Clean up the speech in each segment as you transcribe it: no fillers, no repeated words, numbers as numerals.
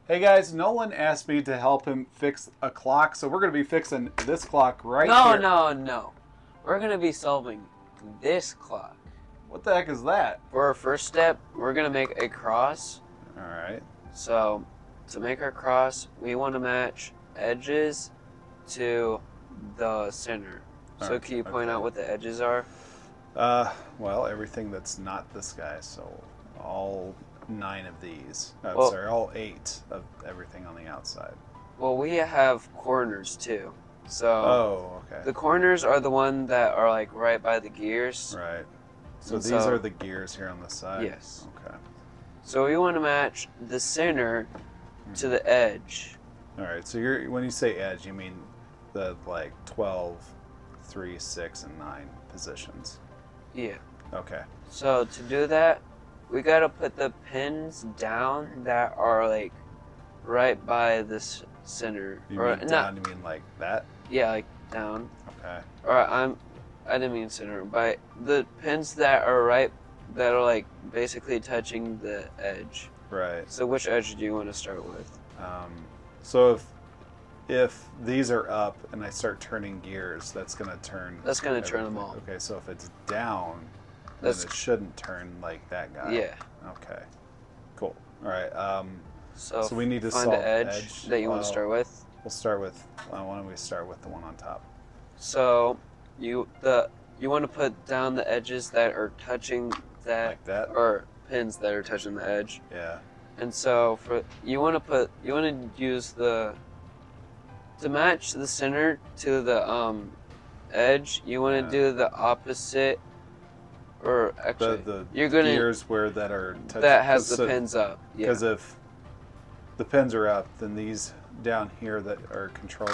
Hey guys, Nolan asked me to help him fix a clock, so we're going to be fixing this clock right No, here. no. We're going to be solving this clock. What the heck is that? For our first step, we're going to make a cross. Alright. So, to make our cross, we want to match edges to the center. So Alright, can you point okay. out what the edges are? Well, everything that's not this guy, so all 9 of these. Well- Sorry, all 8 of everything on the outside. Well, we have corners too. So Oh, okay. the corners are the one that are like right by the gears. Right. So And these so- are the gears here on the side? Yes. Okay. So we want to match the center to the edge. Alright, so when you say edge, you mean the 12, 3, 6, and 9 positions. Yeah. Okay. So to do that, we gotta put the pins down that are like right by this center. You or mean not? down, you mean like that? Yeah, like down. Okay. Or I didn't mean center. By the pins that are like basically touching the edge. Right. So which edge do you want to start with? So if these are up and I start turning gears, that's going to turn. That's gonna turn them everything. all. Okay, so if it's down, That's then it shouldn't turn like that guy. yeah. Okay. Cool. All right. So we need to find solve the edge that you want to start with. We'll start with. Why don't we start with the one on top? So you want to put down the edges that are touching that, Like that? or pins that are touching the edge. Yeah. And so you want to use to match the center to the edge. You want to Yeah. do the opposite, or actually The you're gonna gears where that are touching. that has the pins up. Yeah. Because if the pins are up, then these down here that are control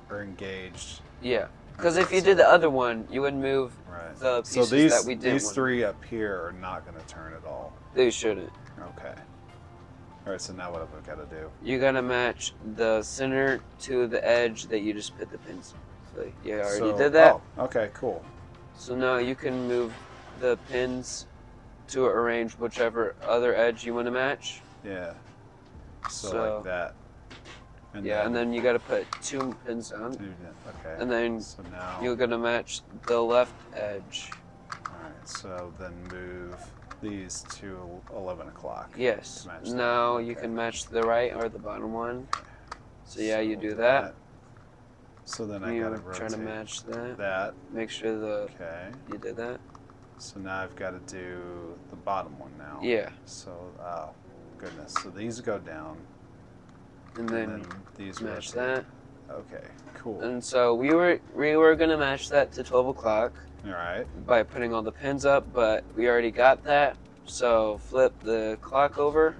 are engaged. Yeah. Because if you did the other one, you would move Right. the So pieces that we did. these 3 up here are not going to turn at all. They shouldn't. Okay. All right. So now what have I got to do? You gotta match the center to the edge that you just put the pins. So you already did that. Oh, okay. Cool. So now you can move the pins to arrange whichever other edge you want to match. Yeah. So So- like that. And And then you gotta put 2 pins down, Okay. and then So now. you're gonna match the left edge. All right. So then move these to 11 o'clock. Yes. Match that. Now you Okay. can match the right or the bottom one. So yeah, you do that. So then I You gotta try rotate to match that. that. Make sure Okay. you did that. So now I've got to do the bottom one now. Yeah. So, oh, goodness. So these go down. And then these match rotate. that. Okay, cool. And so we were gonna match that to 12 o'clock All right. by putting all the pins up, but we already got that. So flip the clock over.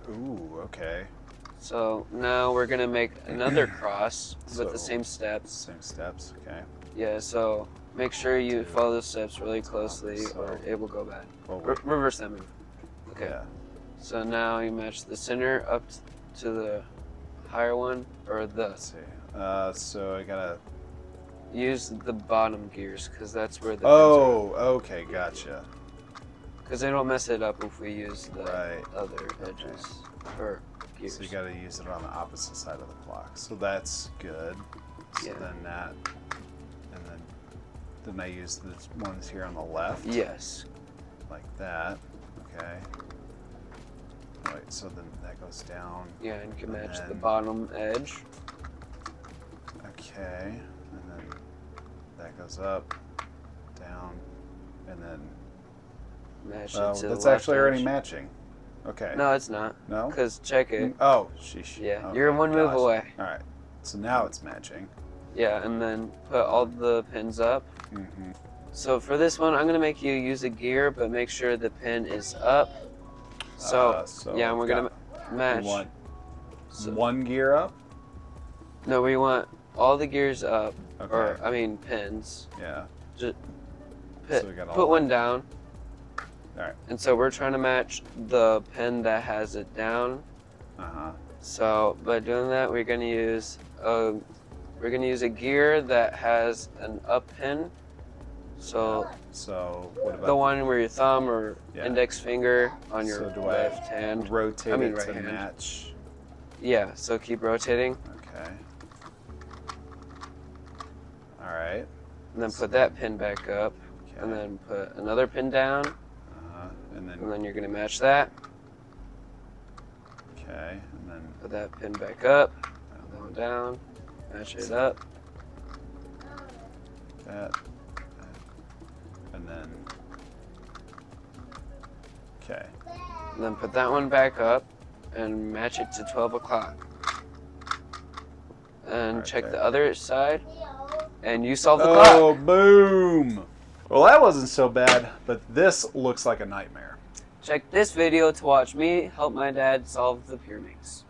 Ooh, okay. So now we're gonna make another cross with the So- same steps. Same steps. Okay. Yeah. So make sure you follow the steps really closely, or it will go bad. Well, Reverse that move. Okay. Yeah. So now you match the center up to the higher one, or Let's see. So I gotta. use the bottom gears, because that's where the Oh, okay, gotcha. because they don't mess it up if we use the Right. other edges or gears. So you gotta use it on the opposite side of the clock. So that's good. So Yeah. then that, and then I use the ones here on the left. Yes. Like that. Okay. Right, so then that goes down. Yeah, and you can And match the then- bottom edge. Okay. And then that goes up, down, and then. Match it Oh, to that's the left actually already edge. matching. Okay. No, it's not. No? Because check it. Oh, sheesh. Yeah, Okay, you're one move gosh. away. All right. So now it's matching. Yeah, and then put all the pins up. Mm-hmm. So for this one, I'm gonna make you use a gear, but make sure the pin is up. So, yeah, and we're gonna match. You want So- one gear up? No, we want all the gears up, Okay. or I mean pins. Yeah. Just So we got all put one down. All right. And so we're trying to match the pin that has it down. Uh-huh. So by doing that, we're gonna use a gear that has an up pin. So So what about the one where your thumb or Yeah. index finger on your So do I left hand. rotate I mean it right to hand. match Yeah, so keep rotating. Okay. All right. And then put that pin back up. Okay. And then put another pin down. And And then you're going to match that. okay. And then Put that pin back up. Put that one down. Match it up. that. And then okay. And then put that one back up and match it to 12 o'clock. And check Okay. the other side. And you solve the clock. Oh, boom! Well, that wasn't so bad, but this looks like a nightmare. Check this video to watch me help my dad solve the pyramids.